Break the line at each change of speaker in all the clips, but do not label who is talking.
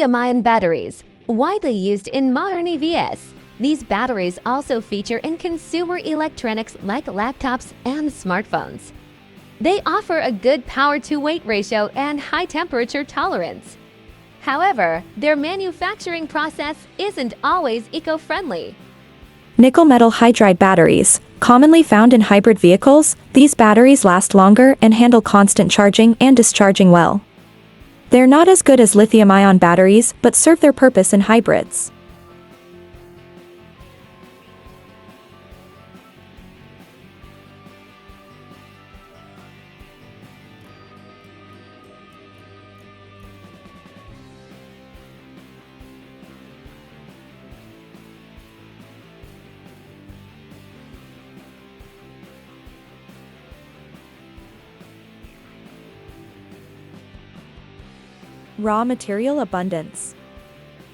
Lithium-ion batteries, widely used in modern EVs. These batteries also feature in consumer electronics like laptops and smartphones. They offer a good power-to-weight ratio and high temperature tolerance. However, their manufacturing process isn't always eco-friendly.
Nickel metal hydride batteries, commonly found in hybrid vehicles, these batteries last longer and handle constant charging and discharging well. They're not as good as lithium-ion batteries, but serve their purpose in hybrids. Raw material abundance.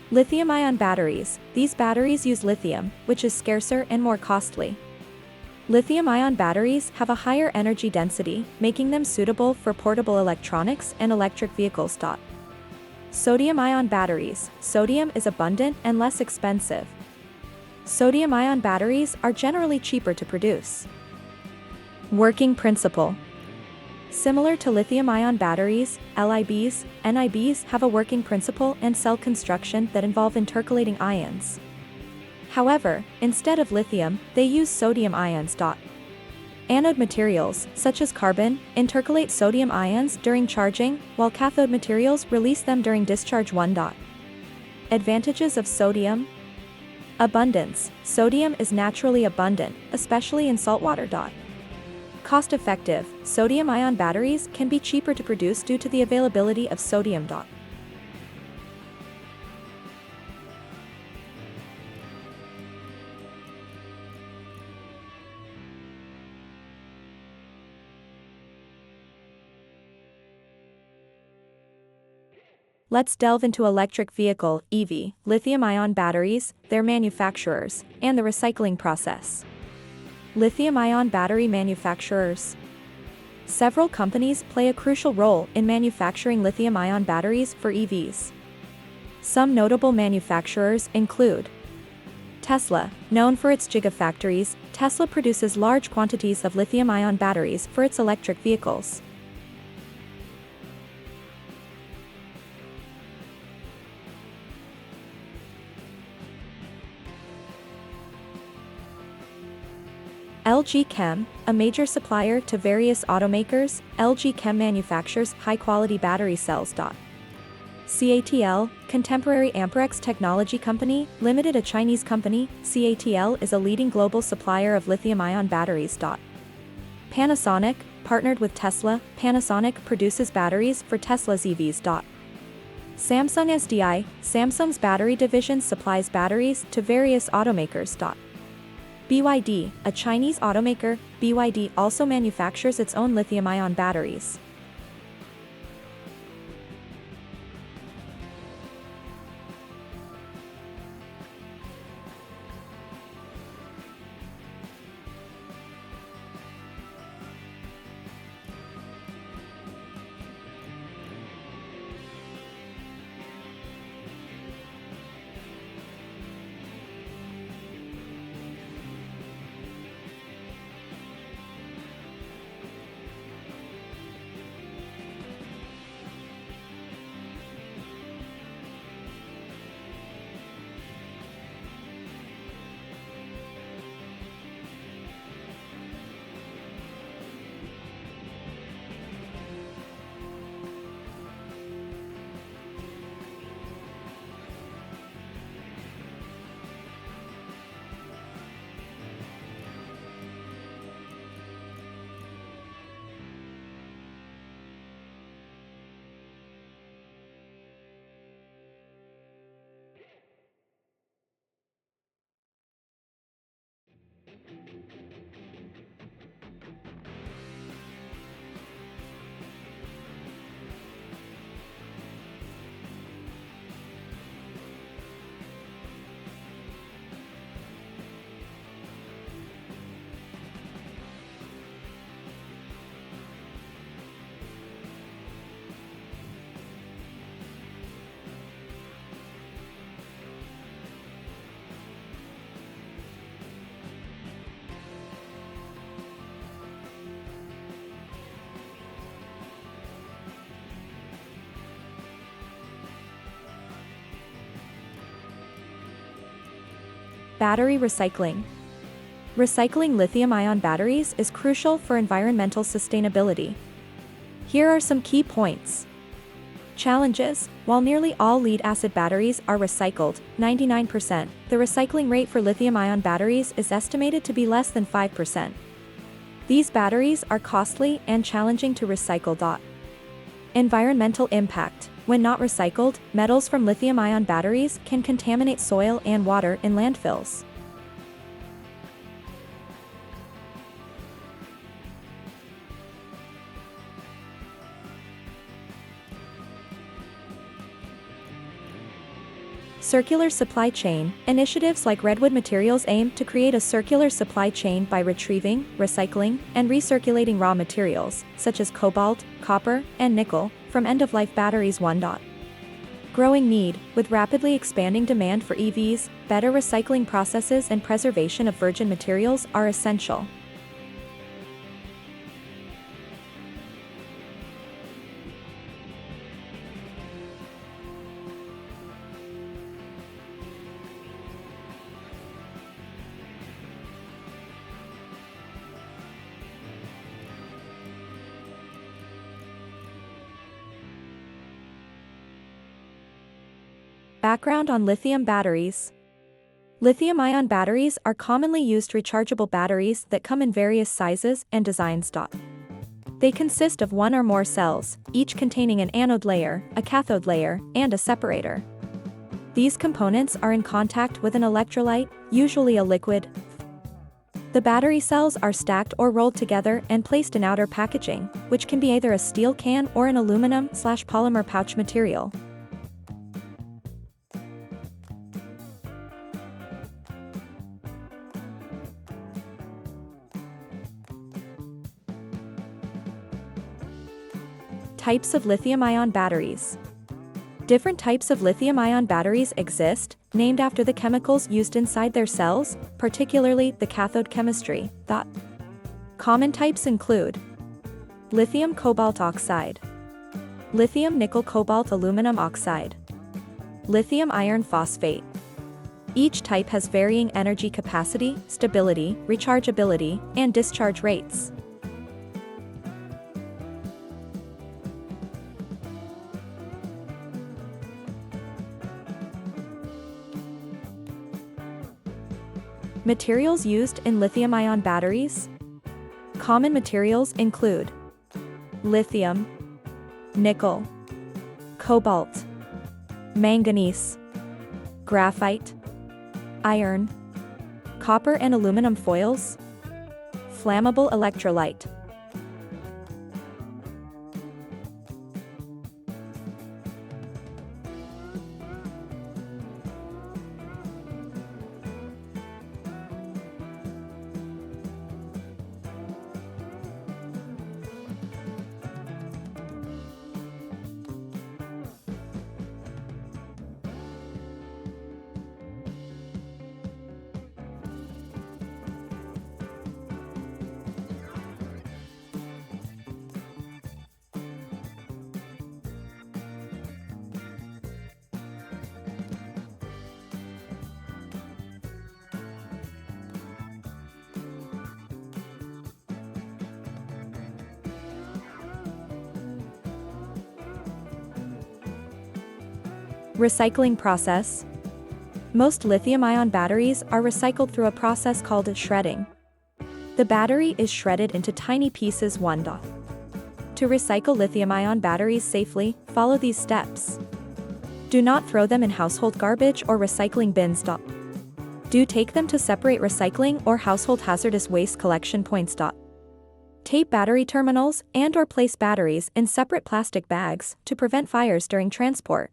Lithium-ion batteries. These batteries use lithium, which is scarcer and more costly. Lithium-ion batteries have a higher energy density, making them suitable for portable electronics and electric vehicles. Sodium-ion batteries. Sodium is abundant and less expensive. Sodium-ion batteries are generally cheaper to produce. Working principle. Similar to lithium-ion batteries, LIBs, NIBs have a working principle and cell construction that involve intercalating ions. However, instead of lithium, they use sodium ions. Anode materials, such as carbon, intercalate sodium ions during charging, while cathode materials release them during discharge. Advantages of sodium. Abundance. Sodium is naturally abundant, especially in saltwater. Cost-effective. Sodium-ion batteries can be cheaper to produce due to the availability of sodium. Let's delve into electric vehicle (EV) lithium-ion batteries, their manufacturers, and the recycling process. Lithium-ion battery manufacturers. Several companies play a crucial role in manufacturing lithium-ion batteries for EVs. Some notable manufacturers include Tesla. Known for its gigafactories, Tesla produces large quantities of lithium-ion batteries for its electric vehicles. LG Chem, a major supplier to various automakers, LG Chem manufactures high-quality battery cells. CATL, Contemporary Amperex Technology Company, Limited, a Chinese company, CATL is a leading global supplier of lithium-ion batteries. Panasonic, partnered with Tesla, Panasonic produces batteries for Tesla's EVs. Samsung SDI, Samsung's battery division supplies batteries to various automakers. BYD, a Chinese automaker, BYD also manufactures its own lithium-ion batteries. Battery recycling. Recycling lithium-ion batteries is crucial for environmental sustainability. Here are some key points. Challenges. While nearly all lead-acid batteries are recycled, 99%, the recycling rate for lithium-ion batteries is estimated to be less than 5%. These batteries are costly and challenging to recycle. Environmental impact. When not recycled, metals from lithium-ion batteries can contaminate soil and water in landfills. Circular supply chain. Initiatives like Redwood Materials aim to create a circular supply chain by retrieving, recycling, and recirculating raw materials, such as cobalt, copper, and nickel, from end-of-life batteries. Growing need. With rapidly expanding demand for EVs, better recycling processes and preservation of virgin materials are essential. Background on lithium batteries. Lithium-ion batteries are commonly used rechargeable batteries that come in various sizes and designs. They consist of one or more cells, each containing an anode layer, a cathode layer, and a separator. These components are in contact with an electrolyte, usually a liquid. The battery cells are stacked or rolled together and placed in outer packaging, which can be either a steel can or an aluminum/polymer pouch material. Types of lithium-ion batteries. Different types of lithium-ion batteries exist, named after the chemicals used inside their cells, particularly the cathode chemistry. Common types include lithium cobalt oxide, lithium nickel cobalt aluminum oxide, lithium iron phosphate. Each type has varying energy capacity, stability, rechargeability, and discharge rates. Materials used in lithium-ion batteries. Common materials include lithium, nickel, cobalt, manganese, graphite, iron, copper and aluminum foils, flammable electrolyte. Recycling process. Most lithium-ion batteries are recycled through a process called shredding. The battery is shredded into tiny pieces. To recycle lithium-ion batteries safely, follow these steps. Do not throw them in household garbage or recycling bins. Do take them to separate recycling or household hazardous waste collection points. Tape battery terminals and/or place batteries in separate plastic bags to prevent fires during transport.